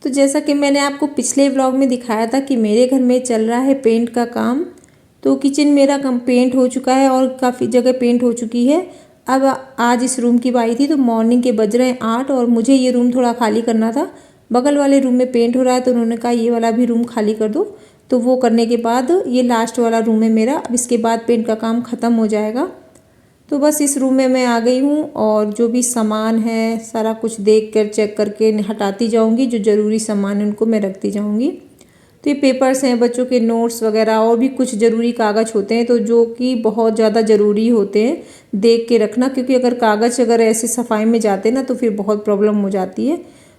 तो जैसा कि मैंने आपको पिछले व्लॉग में दिखाया था कि मेरे घर में चल रहा है पेंट का काम। तो किचन मेरा पेंट हो चुका है और काफ़ी जगह पेंट हो चुकी है। अब आज इस रूम की बारी थी, तो मॉर्निंग के बज रहे हैं 8 और मुझे ये रूम थोड़ा खाली करना था। बगल वाले रूम में पेंट हो रहा है तो उन्होंने कहा ये वाला भी रूम खाली कर दो। तो वो करने के बाद ये लास्ट वाला रूम है मेरा। अब इसके बाद पेंट का काम ख़त्म हो जाएगा। तो बस इस रूम में मैं आ गई हूँ और जो भी सामान है सारा कुछ देख कर चेक करके हटाती जाऊँगी। जो ज़रूरी सामान है उनको मैं रखती जाऊँगी। तो ये पेपर्स हैं, बच्चों के नोट्स वगैरह और भी कुछ ज़रूरी कागज़ होते हैं तो जो कि बहुत ज़्यादा ज़रूरी होते हैं देख के रखना, क्योंकि अगर कागज़ अगर ऐसे सफाई में जाते ना तो फिर बहुत प्रॉब्लम हो जाती है।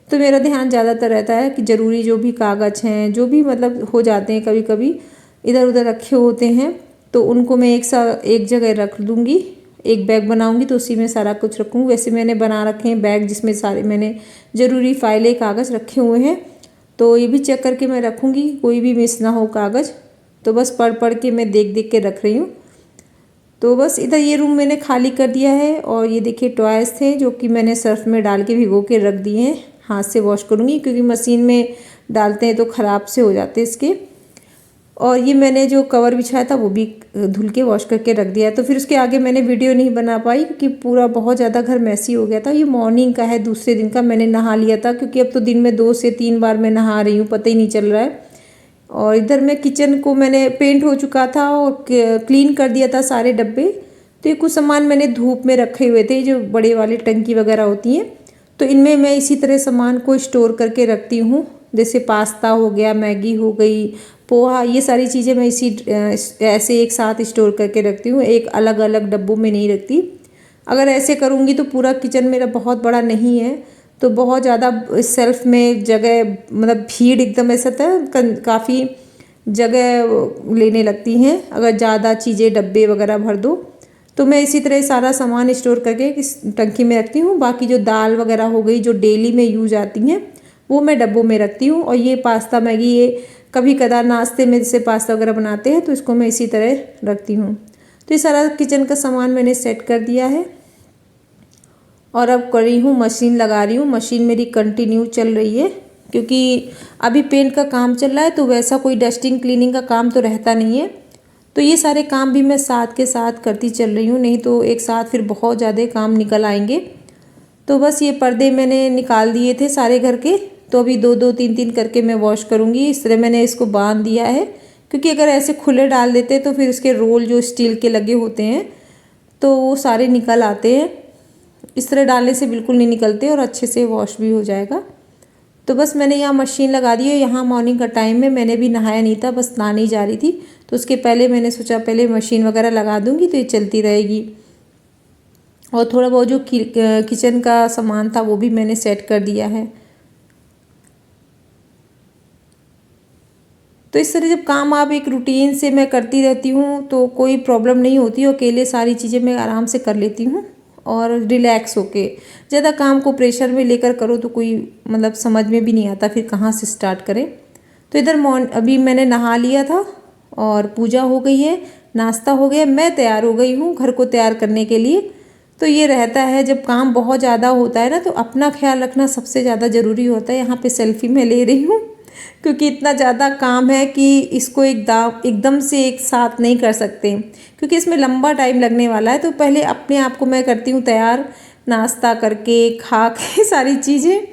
तो मेरा ध्यान ज़्यादातर रहता है कि ज़रूरी जो भी कागज़ हैं, जो भी मतलब हो जाते हैं कभी कभी इधर उधर रखे होते हैं, तो उनको मैं एक जगह रख दूँगी। एक बैग बनाऊंगी तो उसी में सारा कुछ रखूँगी। वैसे मैंने बना रखे हैं बैग जिसमें सारे मैंने ज़रूरी फाइलें कागज़ रखे हुए हैं। तो ये भी चेक करके मैं रखूँगी, कोई भी मिस ना हो कागज़। तो बस पढ़ पढ़ के मैं देख देख के रख रही हूँ। तो बस इधर ये रूम मैंने खाली कर दिया है। और ये देखिए टॉयज़ थे जो कि मैंने सर्फ में डाल के भिगो के रख दिए हैं। हाथ से वॉश करूँगी क्योंकि मशीन में डालते हैं तो ख़राब से हो जाते हैं इसके। और ये मैंने जो कवर बिछाया था वो भी धुल के वॉश करके रख दिया है। तो फिर उसके आगे मैंने वीडियो नहीं बना पाई क्योंकि पूरा बहुत ज़्यादा घर मैसी हो गया था। ये मॉर्निंग का है, दूसरे दिन का। मैंने नहा लिया था क्योंकि अब तो दिन में 2 से 3 बार मैं नहा रही हूँ, पता ही नहीं चल रहा है। और इधर मैं किचन को मैंने पेंट हो चुका था और क्लीन कर दिया था सारे डब्बे। तो ये कुछ सामान मैंने धूप में रखे हुए थे, जो बड़े वाली टंकी वगैरह होती हैं। तो इनमें मैं इसी तरह सामान को स्टोर करके रखती हूँ। जैसे पास्ता हो गया, मैगी हो गई, पोहा, ये सारी चीज़ें मैं ऐसे एक साथ स्टोर करके रखती हूँ। एक अलग अलग डब्बों में नहीं रखती। अगर ऐसे करूँगी तो पूरा किचन मेरा बहुत बड़ा नहीं है तो बहुत ज़्यादा सेल्फ में जगह मतलब भीड़ एकदम ऐसा था, काफ़ी जगह लेने लगती हैं अगर ज़्यादा चीज़ें डब्बे वगैरह भर दो। तो मैं इसी तरह सारा सामान स्टोर करके इस टंकी में रखती हूँ। बाकी जो दाल वगैरह हो गई जो डेली में यूज आती हैं वो मैं डब्बों में रखती हूँ। और ये पास्ता मैगी ये कभी कदार नाश्ते में जैसे पास्ता वगैरह बनाते हैं तो इसको मैं इसी तरह रखती हूँ। तो ये सारा किचन का सामान मैंने सेट कर दिया है। और अब कर रही हूँ मशीन लगा रही हूँ। मशीन मेरी कंटिन्यू चल रही है क्योंकि अभी पेंट का काम चल रहा है तो वैसा कोई डस्टिंग क्लीनिंग का काम तो रहता नहीं है। तो ये सारे काम भी मैं साथ के साथ करती चल रही हूँ, नहीं तो एक साथ फिर बहुत ज़्यादा काम निकल आएंगे। तो बस ये पर्दे मैंने निकाल दिए थे सारे घर के, तो अभी 2-2 3-3 करके मैं वॉश करूँगी। इस तरह मैंने इसको बांध दिया है क्योंकि अगर ऐसे खुले डाल देते तो फिर उसके रोल जो स्टील के लगे होते हैं तो वो सारे निकल आते हैं। इस तरह डालने से बिल्कुल नहीं निकलते और अच्छे से वॉश भी हो जाएगा। तो बस मैंने यहाँ मशीन लगा दी है। यहाँ मॉर्निंग का टाइम में मैंने भी नहाया नहीं था, बस नहाने ही जा रही थी। तो उसके पहले मैंने सोचा पहले मशीन वगैरह लगा दूँगी तो ये चलती रहेगी। और थोड़ा बहुत जो किचन का सामान था वो भी मैंने सेट कर दिया है। तो इस तरह जब काम आप एक रूटीन से मैं करती रहती हूँ तो कोई प्रॉब्लम नहीं होती। अकेले सारी चीज़ें मैं आराम से कर लेती हूँ और रिलैक्स होके। ज़्यादा काम को प्रेशर में लेकर करो तो कोई मतलब समझ में भी नहीं आता फिर कहाँ से स्टार्ट करें। तो इधर अभी मैंने नहा लिया था और पूजा हो गई है, नाश्ता हो गया, मैं तैयार हो गई हूँ घर को तैयार करने के लिए। तो ये रहता है जब काम बहुत ज़्यादा होता है ना तो अपना ख्याल रखना सबसे ज़्यादा ज़रूरी होता है। यहाँ पे सेल्फी मैं ले रही हूँ क्योंकि इतना ज़्यादा काम है कि इसको एकदम से एक साथ नहीं कर सकते क्योंकि इसमें लंबा टाइम लगने वाला है। तो पहले अपने आप को मैं करती हूँ तैयार, नाश्ता करके खा के सारी चीज़ें,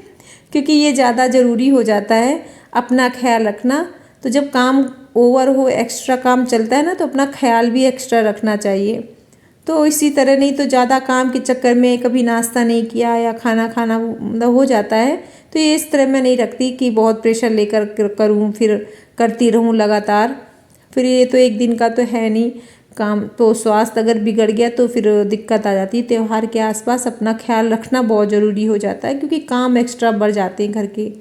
क्योंकि ये ज़्यादा ज़रूरी हो जाता है अपना ख्याल रखना। तो जब काम ओवर हो, एक्स्ट्रा काम चलता है ना तो अपना ख्याल भी एक्स्ट्रा रखना चाहिए। तो इसी तरह नहीं तो ज़्यादा काम के चक्कर में कभी नाश्ता नहीं किया या खाना खाना मतलब हो जाता है। तो ये इस तरह मैं नहीं रखती कि बहुत प्रेशर लेकर करूँ फिर करती रहूँ लगातार। फिर ये तो एक दिन का तो है नहीं काम, तो स्वास्थ्य अगर बिगड़ गया तो फिर दिक्कत आ जाती है। त्यौहार के आसपास अपना ख्याल रखना बहुत ज़रूरी हो जाता है क्योंकि काम एक्स्ट्रा बढ़ जाते हैं घर के।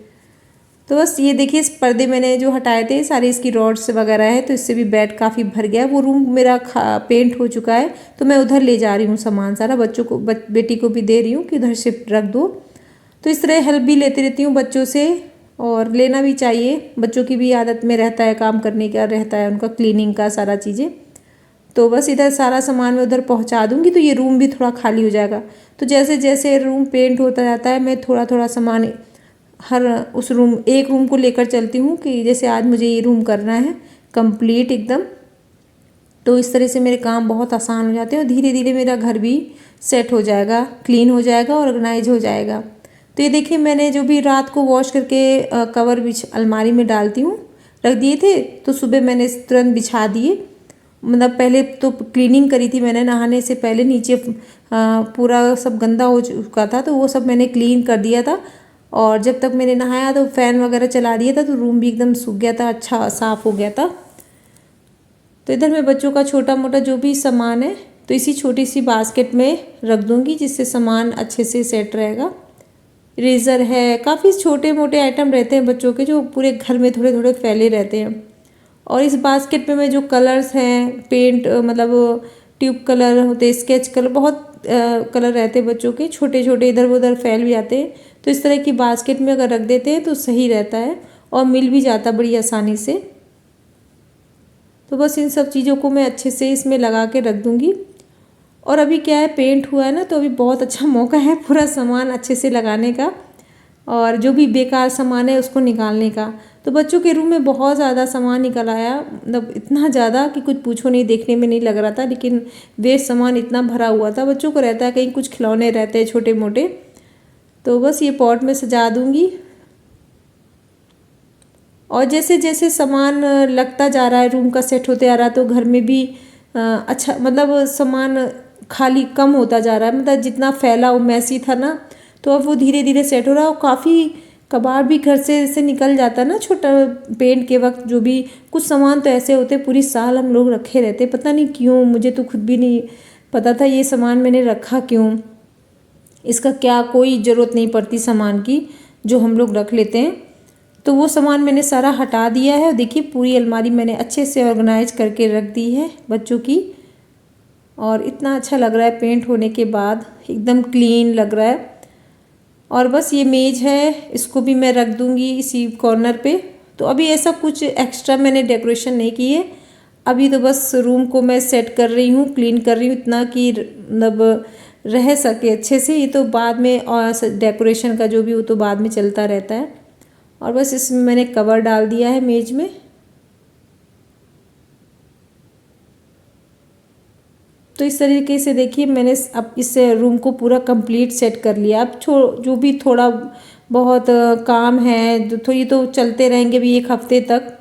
तो बस ये देखिए इस पर्दे मैंने जो हटाए थे सारे इसकी रॉड्स वगैरह है तो इससे भी बेड काफ़ी भर गया है। वो रूम मेरा पेंट हो चुका है तो मैं उधर ले जा रही हूँ सामान सारा, बच्चों को बेटी को भी दे रही हूँ कि उधर शिफ्ट रख दो। तो इस तरह हेल्प भी लेती रहती हूँ बच्चों से और लेना भी चाहिए। बच्चों की भी आदत में रहता है काम करने का, रहता है उनका क्लीनिंग का सारा चीज़ें। तो बस इधर सारा सामान मैं उधर पहुँचा दूँगी तो ये रूम भी थोड़ा खाली हो जाएगा। तो जैसे जैसे रूम पेंट होता जाता है मैं थोड़ा थोड़ा सामान हर उस रूम एक रूम को लेकर चलती हूँ कि जैसे आज मुझे ये रूम करना है कंप्लीट एकदम। तो इस तरह से मेरे काम बहुत आसान हो जाते हैं और धीरे धीरे मेरा घर भी सेट हो जाएगा, क्लीन हो जाएगा, ऑर्गेनाइज हो जाएगा। तो ये देखिए मैंने जो भी रात को वॉश करके कवर अलमारी में डालती हूँ रख दिए थे, तो सुबह मैंने तुरंत बिछा दिए। मतलब पहले तो क्लीनिंग करी थी मैंने, नहाने से पहले नीचे पूरा सब गंदा हो चुका था, तो वो सब मैंने क्लीन कर दिया था। और जब तक मैंने नहाया तो फ़ैन वगैरह चला दिया था, तो रूम भी एकदम सूख गया था, अच्छा साफ़ हो गया था। तो इधर मैं बच्चों का छोटा मोटा जो भी सामान है तो इसी छोटी सी बास्केट में रख दूँगी, जिससे सामान अच्छे से सेट रहेगा। इरेज़र है, काफ़ी छोटे मोटे आइटम रहते हैं बच्चों के जो पूरे घर में थोड़े थोड़े फैले रहते हैं। और इस बास्केट में मैं जो कलर्स हैं, पेंट मतलब ट्यूब कलर होते, स्केच कलर, बहुत कलर रहते हैं बच्चों के, छोटे छोटे इधर उधर फैल भी जाते हैं। तो इस तरह की बास्केट में अगर रख देते हैं तो सही रहता है और मिल भी जाता बड़ी आसानी से। तो बस इन सब चीज़ों को मैं अच्छे से इसमें लगा के रख दूँगी। और अभी क्या है, पेंट हुआ है ना, तो अभी बहुत अच्छा मौका है पूरा सामान अच्छे से लगाने का और जो भी बेकार सामान है उसको निकालने का। तो बच्चों के रूम में बहुत ज़्यादा सामान निकल आया, मतलब इतना ज़्यादा कि कुछ पूछो नहीं, देखने में नहीं लग रहा था, लेकिन वेस्ट सामान इतना भरा हुआ था। बच्चों को रहता है कहीं कुछ खिलौने रहते हैं छोटे मोटे, तो बस ये पॉट में सजा दूँगी। और जैसे जैसे सामान लगता जा रहा है, रूम का सेट होते आ रहा है, तो घर में भी अच्छा मतलब सामान खाली कम होता जा रहा है। मतलब जितना फैला वो मैसी था ना, तो अब वो धीरे धीरे सेट हो रहा है। और काफ़ी कबाड़ भी घर से निकल जाता है ना, छोटा पेंट के वक्त जो भी कुछ सामान तो ऐसे होते पूरी साल हम लोग रखे रहते, पता नहीं क्यों, मुझे तो खुद भी नहीं पता था ये सामान मैंने रखा क्यों, इसका क्या कोई ज़रूरत नहीं पड़ती सामान की जो हम लोग रख लेते हैं। तो वो सामान मैंने सारा हटा दिया है और देखिए पूरी अलमारी मैंने अच्छे से ऑर्गेनाइज करके रख दी है बच्चों की। और इतना अच्छा लग रहा है पेंट होने के बाद, एकदम क्लीन लग रहा है। और बस ये मेज़ है, इसको भी मैं रख दूँगी इसी कॉर्नर पे। तो अभी ऐसा कुछ एक्स्ट्रा मैंने डेकोरेशन नहीं की है, अभी तो बस रूम को मैं सेट कर रही हूँ, क्लीन कर रही हूँ इतना कि मतलब रह सके अच्छे से। ये तो बाद में और डेकोरेशन का जो भी वो तो बाद में चलता रहता है। और बस इसमें मैंने कवर डाल दिया है मेज में। तो इस तरीके से देखिए मैंने अब इस रूम को पूरा कंप्लीट सेट कर लिया। अब जो भी थोड़ा बहुत काम है तो ये तो चलते रहेंगे भी एक हफ्ते तक,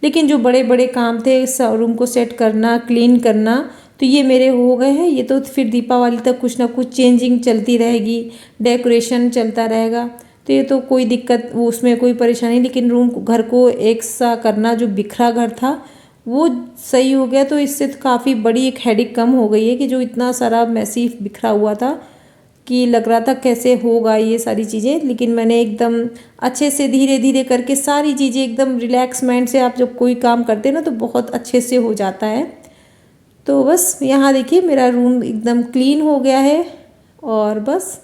लेकिन जो बड़े बड़े काम थे इस रूम को सेट करना, क्लीन करना, तो ये मेरे हो गए हैं। ये तो फिर दीपावली तक कुछ ना कुछ चेंजिंग चलती रहेगी, डेकोरेशन चलता रहेगा, तो ये तो कोई दिक्कत, वो उसमें कोई परेशानी। लेकिन रूम घर को एक सा करना, जो बिखरा घर था वो सही हो गया, तो इससे तो काफ़ी बड़ी एक हेडेक कम हो गई है कि जो इतना सारा मैसी बिखरा हुआ था कि लग रहा था कैसे होगा ये सारी चीज़ें। लेकिन मैंने एकदम अच्छे से धीरे धीरे करके सारी चीज़ें एकदम रिलैक्स माइंड से आप जब कोई काम करते हैं ना तो बहुत अच्छे से हो जाता है। तो बस यहाँ देखिए मेरा रूम एकदम क्लीन हो गया है। और बस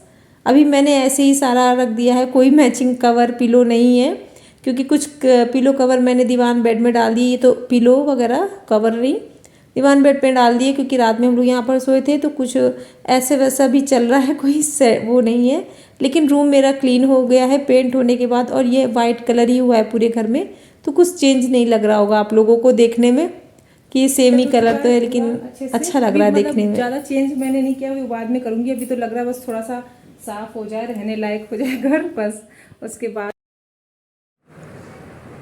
अभी मैंने ऐसे ही सारा रख दिया है, कोई मैचिंग कवर पिलो नहीं है, क्योंकि कुछ पिलो कवर मैंने दीवान बेड में डाल दिए। ये तो पिलो वगैरह कवर नहीं, दीवान बेड पे डाल दिए, क्योंकि रात में हम लोग यहाँ पर सोए थे, तो कुछ ऐसे वैसा भी चल रहा है, कोई वो नहीं है। लेकिन रूम मेरा क्लीन हो गया है पेंट होने के बाद, और ये वाइट कलर ही हुआ है पूरे घर में, तो कुछ चेंज नहीं लग रहा होगा आप लोगों को देखने में कि ये सेम ही कलर तो है, लेकिन अच्छा लग रहा है देखने में। ज़्यादा चेंज मैंने नहीं किया, वो बाद में करूँगी। अभी तो लग रहा है बस थोड़ा सा साफ हो जाए, रहने लायक हो जाए घर, बस उसके बाद।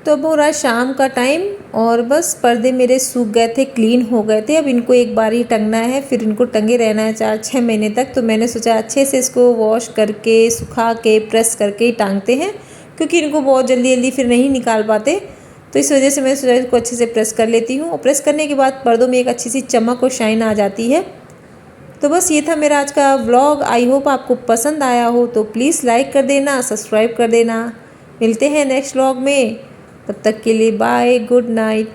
तो अब हो रहा है शाम का टाइम और बस पर्दे मेरे सूख गए थे, क्लीन हो गए थे। अब इनको एक बार ही टंगना है, फिर इनको टंगे रहना है 4-6 महीने तक। तो मैंने सोचा अच्छे से इसको वॉश करके, सुखा के, प्रेस करके ही टांगते हैं, क्योंकि इनको बहुत जल्दी जल्दी फिर नहीं निकाल पाते। तो इस वजह से मैं सोचा इसको अच्छे से प्रेस कर लेती हूँ। और प्रेस करने के बाद पर्दों में एक अच्छी सी चमक और शाइन आ जाती है। तो बस ये था मेरा आज का व्लॉग। आई होप आपको पसंद आया हो, तो प्लीज़ लाइक कर देना, सब्सक्राइब कर देना। मिलते हैं नेक्स्ट व्लॉग में, तब तक के लिए बाय, गुड नाइट।